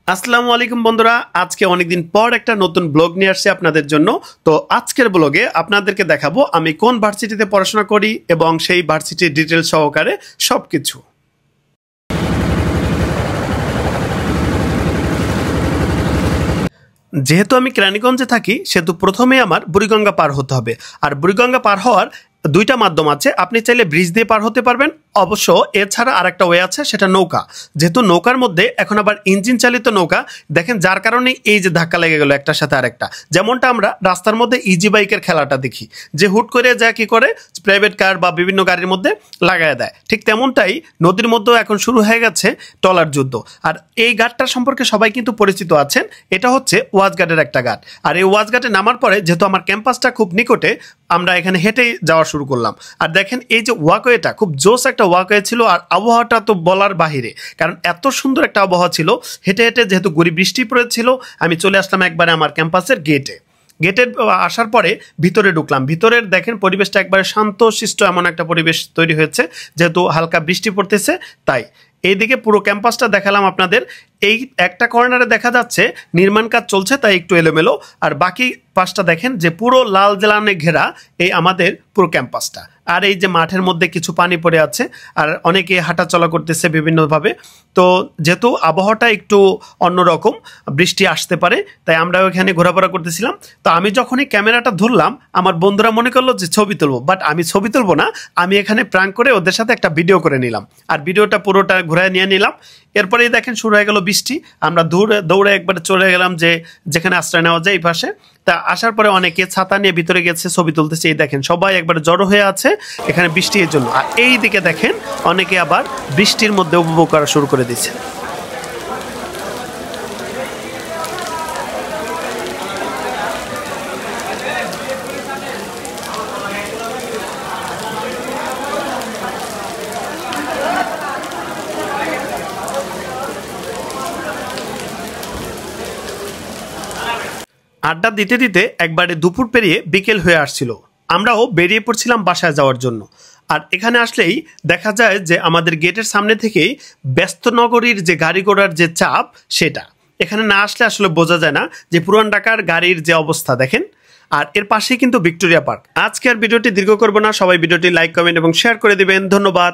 আসসালামু আলাইকুম বন্ধুরা, আজকে অনেকদিন পর একটা নতুন ব্লগ নিয়ে আসছি আপনাদের জন্য। তো আজকের ব্লগে আপনাদেরকে দেখাবো আমি কোন ভার্সিটিতে পড়াশোনা করি এবং সেই ভার্সিটির ডিটেল সহকারে সবকিছু। যেহেতু আমি কেরানীগঞ্জে থাকি সেহেতু প্রথমে আমার বুড়িগঙ্গা পার হতে হবে। আর বুড়িগঙ্গা পার হওয়ার দুইটা মাধ্যম আছে, আপনি চাইলে ব্রিজ দিয়ে পার হতে পারবেন, অবশ্য এছাড়া আরেকটা ওয়ে আছে, সেটা নৌকা। যেহেতু নৌকার মধ্যে এখন আবার ইঞ্জিন চালিত নৌকা, দেখেন যার কারণে এই যে ধাক্কা লেগে গেল একটার সাথে আরেকটা, যেমনটা আমরা রাস্তার মধ্যে ইজি বাইকের খেলাটা দেখি যে হুট করে যা কি করে প্রাইভেট কার বা বিভিন্ন গাড়ির মধ্যে লাগায় দেয়, ঠিক তেমনটাই নদীর মধ্যেও এখন শুরু হয়ে গেছে ট্রলার যুদ্ধ। আর এই ঘাটটার সম্পর্কে সবাই কিন্তু পরিচিত আছেন, এটা হচ্ছে ওয়াজঘাটের একটা ঘাট। আর এই ওয়াজঘাটে নামার পরে যেহেতু আমার ক্যাম্পাসটা খুব নিকটে, আমরা এখানে হেঁটেই যাওয়া শুরু করলাম। আর দেখেন এই যে ওয়াকওয়েটা খুব জোস একটা ওয়াকওয়ে ছিল, আর আবহাওয়াটা তো বলার বাহিরে, কারণ এত সুন্দর একটা আবহাওয়া ছিল। হেঁটে হেঁটে যেহেতু গুড়ি বৃষ্টি পড়েছিল, আমি চলে আসলাম একবারে আমার ক্যাম্পাসের গেটে আসার পরে ভিতরে ঢুকলাম। ভিতরের দেখেন পরিবেশটা একবারে শান্ত শিষ্ট, এমন একটা পরিবেশ তৈরি হয়েছে যেহেতু হালকা বৃষ্টি পড়তেছে তাই। এইদিকে পুরো ক্যাম্পাসটা দেখালাম আপনাদের। এই একটা কর্নারে দেখা যাচ্ছে নির্মাণ কাজ চলছে তাই একটু এলোমেলো, আর বাকি পাশটা দেখেন যে পুরো লাল জ্বালানে ঘেরা এই আমাদের পুরো ক্যাম্পাসটা। আর এই যে মাঠের মধ্যে কিছু পানি পড়ে আছে, আর অনেকে হাঁটা চলা করতেছে বিভিন্নভাবে। তো যেহেতু আবহাওয়াটা একটু অন্যরকম, বৃষ্টি আসতে পারে, তাই আমরা ওইখানে ঘোরাফেরা করতেছিলাম। তো আমি যখনই ক্যামেরাটা ধরলাম, আমার বন্ধুরা মনে করলো যে ছবি তুলবো, বাট আমি ছবি তুলবো না, আমি এখানে প্র্যাঙ্ক করে ওদের সাথে একটা ভিডিও করে নিলাম, আর ভিডিওটা পুরোটা ঘুরায় নিয়ে নিলাম। এরপরেই দেখেন শুরু হয়ে গেল বৃষ্টি, আমরা দৌড়ে একবারে চলে গেলাম যে যেখানে আশ্রয় নেওয়া যায় এই পাশে। তা আসার পরে অনেকে ছাতা নিয়ে ভিতরে গেছে, ছবি তুলতেছে। এই দেখেন সবাই একবারে জড়ো হয়ে আছে এখানে বৃষ্টির জন্য। আর এই দিকে দেখেন অনেকে আবার বৃষ্টির মধ্যে উপভোগ করা শুরু করে দিচ্ছে। আড্ডা দিতে দিতে একবারে দুপুর পেরিয়ে বিকেল হয়ে আসছিল, আমরাও বেরিয়ে পড়ছিলাম বাসায় যাওয়ার জন্য। আর এখানে আসলেই দেখা যায় যে আমাদের গেটের সামনে থেকেই ব্যস্ত নগরীর যে গাড়ি ঘোড়ার যে চাপ, সেটা এখানে না আসলে আসলে বোঝা যায় না যে পুরান ঢাকার গাড়ির যে অবস্থা দেখেন। আর এর পাশেই কিন্তু ভিক্টোরিয়া পার্ক। আজকে আর ভিডিওটি দীর্ঘ করবো না, সবাই ভিডিওটি লাইক কমেন্ট এবং শেয়ার করে দিবেন। ধন্যবাদ।